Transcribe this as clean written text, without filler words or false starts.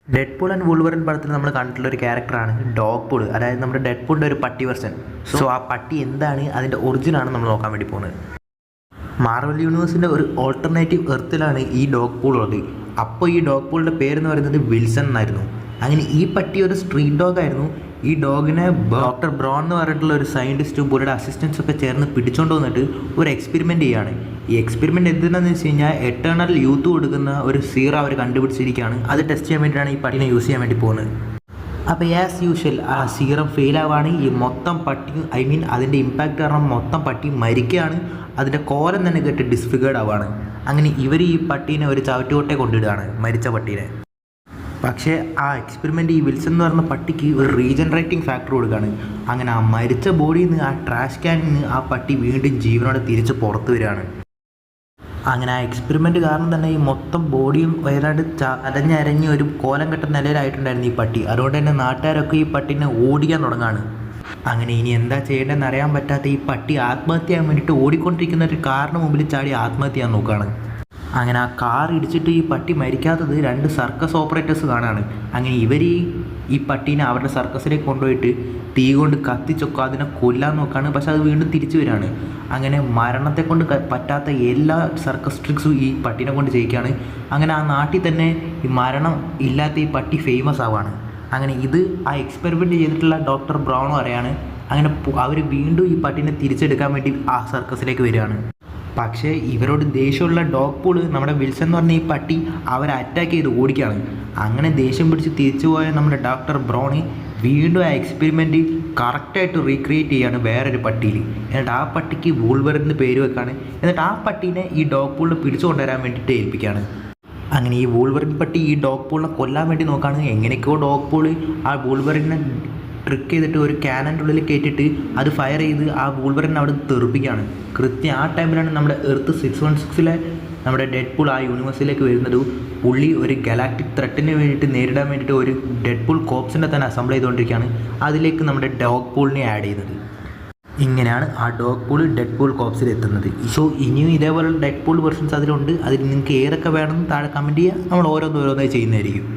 Deadpool and Wolverine പടത്തിൽ നമ്മൾ കണ്ടിട്ടുള്ള ഒരു ക്യാരക്ടറാണ് ഡോഗ് പൂൾ. അതായത് നമ്മുടെ ഡെഡ്പൂളിൻ്റെ ഒരു പട്ടി വെർഷൻ. സോ ആ പട്ടി എന്താണ്, അതിൻ്റെ ഒറിജിനാണ് നമ്മൾ നോക്കാൻ വേണ്ടി പോകുന്നത്. മാർവൽ യൂണിവേഴ്സിൻ്റെ ഒരു ഓൾട്ടർനേറ്റീവ് എർത്തിലാണ് ഈ ഡോഗ് പൂൾ ഉള്ളത്. അപ്പോൾ ഈ ഡോഗ് പൂളിൻ്റെ പേരെന്ന് പറയുന്നത് വിൽസൺ എന്നായിരുന്നു. അങ്ങനെ ഈ പട്ടി ഒരു സ്ട്രീറ്റ് ഡോഗ് ആയിരുന്നു. ഈ ഡോഗിനെ ഡോക്ടർ ബ്രോൺ എന്ന് പറഞ്ഞിട്ടുള്ള ഒരു സയൻറ്റിസ്റ്റും പുള്ളിയുടെ അസിസ്റ്റൻസും ഒക്കെ ചേർന്ന് പിടിച്ചുകൊണ്ട് വന്നിട്ട് ഒരു എക്സ്പെരിമെൻറ്റ് ചെയ്യുകയാണ്. ഈ എക്സ്പെരിമെൻറ്റ് എന്തിനാണെന്ന് വെച്ച് കഴിഞ്ഞാൽ എറ്റേണൽ യൂത്ത് കൊടുക്കുന്ന ഒരു സീറം അവർ കണ്ടുപിടിച്ചിരിക്കുകയാണ്. അത് ടെസ്റ്റ് ചെയ്യാൻ വേണ്ടിയിട്ടാണ് ഈ പട്ടീനെ യൂസ് ചെയ്യാൻ വേണ്ടി പോകുന്നത്. അപ്പോൾ ആസ് യൂഷ്വൽ ആ സീറം ഫെയിൽ ആവുകയാണ്. ഈ മൊത്തം പട്ടി അതിൻ്റെ ഇമ്പാക്റ്റ് കാരണം മൊത്തം പട്ടി മരിക്കുകയാണ്. അതിൻ്റെ കോലം തന്നെ കേട്ട് ഡിസ്ഫിഗേർഡ് ആവുകയാണ്. അങ്ങനെ ഇവർ ഈ പട്ടീനെ ഒരു ചവറ്റുകൊട്ടെ കൊണ്ടിടുകയാണ്, മരിച്ച പട്ടീനെ. പക്ഷേ ആ എക്സ്പെരിമെൻ്റ് ഈ വിൽസൺ എന്ന് പറഞ്ഞ പട്ടിക്ക് ഒരു റീജനറേറ്റിംഗ് ഫാക്ടർ കൊടുക്കുകയാണ്. അങ്ങനെ ആ മരിച്ച ബോഡിയിൽ നിന്ന്, ആ ട്രാഷ് ക്യാനിൽ നിന്ന് ആ പട്ടി വീണ്ടും ജീവനോടെ തിരിച്ച് പുറത്ത് വരികയാണ്. അങ്ങനെ ആ എക്സ്പെരിമെൻറ്റ് കാരണം തന്നെ ഈ മൊത്തം ബോഡിയും ഏതാണ്ട് അരഞ്ഞരഞ്ഞ് ഒരു കോലം കെട്ട നിലയിലായിട്ടുണ്ടായിരുന്നു ഈ പട്ടി. അതുകൊണ്ട് തന്നെ നാട്ടുകാരൊക്കെ ഈ പട്ടീനെ ഓടിക്കാൻ തുടങ്ങുകയാണ്. അങ്ങനെ ഇനി എന്താ ചെയ്യേണ്ടതെന്ന് അറിയാൻ പറ്റാത്ത ഈ പട്ടി ആത്മഹത്യ ചെയ്യാൻ വേണ്ടിയിട്ട് ഓടിക്കൊണ്ടിരിക്കുന്ന ഒരു കാറിന് മുമ്പിൽ ചാടി ആത്മഹത്യ ചെയ്യാൻ നോക്കുകയാണ്. അങ്ങനെ ആ കാർ ഇടിച്ചിട്ട് ഈ പട്ടി മരിക്കാത്തത് 2 സർക്കസ് ഓപ്പറേറ്റേഴ്സ് കാണാണ്. അങ്ങനെ ഇവർ ഈ പട്ടീനെ അവരുടെ സർക്കസിലേക്ക് കൊണ്ടുപോയിട്ട് തീ കൊണ്ട് കത്തിച്ചൊക്കെ അതിനെ കൊല്ലാൻ നോക്കുകയാണ്. പക്ഷെ അത് വീണ്ടും തിരിച്ചു വരികയാണ്. അങ്ങനെ മരണത്തെ കൊണ്ട് പറ്റാത്ത എല്ലാ സർക്കസ് ട്രിക്സും ഈ പട്ടീനെ കൊണ്ട് ചെയ്യിക്കുകയാണ്. അങ്ങനെ ആ നാട്ടിൽ തന്നെ ഈ മരണം ഇല്ലാത്ത ഈ പട്ടി ഫേമസ് ആവുകയാണ്. അങ്ങനെ ഇത് ആ എക്സ്പെരിമെൻറ്റ് ചെയ്തിട്ടുള്ള ഡോക്ടർ ബ്രൗണും അറിയാണ്. അങ്ങനെ അവർ വീണ്ടും ഈ പട്ടീനെ തിരിച്ചെടുക്കാൻ വേണ്ടി ആ സർക്കസിലേക്ക് വരികയാണ്. പക്ഷേ ഇവരോട് ദേഷ്യമുള്ള ഡോഗ് പൂൾ നമ്മുടെ വിൽസൺ എന്ന് പറഞ്ഞ ഈ പട്ടി അവരെ അറ്റാക്ക് ചെയ്ത് ഓടിക്കുകയാണ്. അങ്ങനെ ദേഷ്യം പിടിച്ച് തിരിച്ചു പോയ നമ്മുടെ ഡോക്ടർ ബ്രൗണി വീണ്ടും ആ എക്സ്പെരിമെൻറ്റ് കറക്റ്റായിട്ട് റീക്രിയേറ്റ് ചെയ്യുകയാണ് വേറൊരു പട്ടിയിൽ. എന്നിട്ട് ആ പട്ടിക്ക് വൂൾവറിൻ എന്ന് പേര് വെക്കാണ്. എന്നിട്ട് ആ പട്ടീനെ ഈ ഡോഗ് പൂളിനെ പിടിച്ചു കൊണ്ടുവരാൻ വേണ്ടിയിട്ട് ഏൽപ്പിക്കുകയാണ്. അങ്ങനെ ഈ വൂൾവറിൻ പട്ടി ഈ ഡോഗ് പൂളിനെ കൊല്ലാൻ വേണ്ടി നോക്കുകയാണ്. എങ്ങനെയൊക്കെയോ ഡോഗ് പൂൾ ആ വൂൾവറിനെ ട്രിക്ക് ചെയ്തിട്ട് ഒരു ക്യാനൻ്റെ ഉള്ളിൽ കയറ്റിയിട്ട് അത് ഫയർ ചെയ്ത് ആ വൂൾവറിനെ അവിടെ തെറിപ്പിക്കുകയാണ്. കൃത്യം ആ ടൈമിലാണ് നമ്മുടെ എർത്ത് 616 നമ്മുടെ ഡെഡ്പൂൾ ആ യൂണിവേഴ്സിലേക്ക് വരുന്നത്. പുള്ളി ഒരു ഗലാക്റ്റിക് ത്രെറ്റിന് വേണ്ടിയിട്ട് നേരിടാൻ വേണ്ടിയിട്ട് ഒരു ഡെഡ്പൂൾ കോപ്സിനെ തന്നെ അസംബിൾ ചെയ്തുകൊണ്ടിരിക്കുകയാണ്. അതിലേക്ക് നമ്മുടെ ഡോഗ് പൂളിനെ ആഡ് ചെയ്യുന്നത്. ഇങ്ങനെയാണ് ആ ഡോഗ് പൂൾ ഡെഡ്പൂൾ കോപ്സിൽ എത്തുന്നത്. സോ ഇനിയും ഇതേപോലെ ഡെഡ്പൂൾ വെർഷൻസ് അതിലുണ്ട്. അതിൽ നിങ്ങൾക്ക് ഏതൊക്കെ വേണമെന്ന് താഴെ കമൻറ്റ് ചെയ്യുക. നമ്മൾ ഓരോന്നോരോന്നായി ചെയ്യുന്നതായിരിക്കും.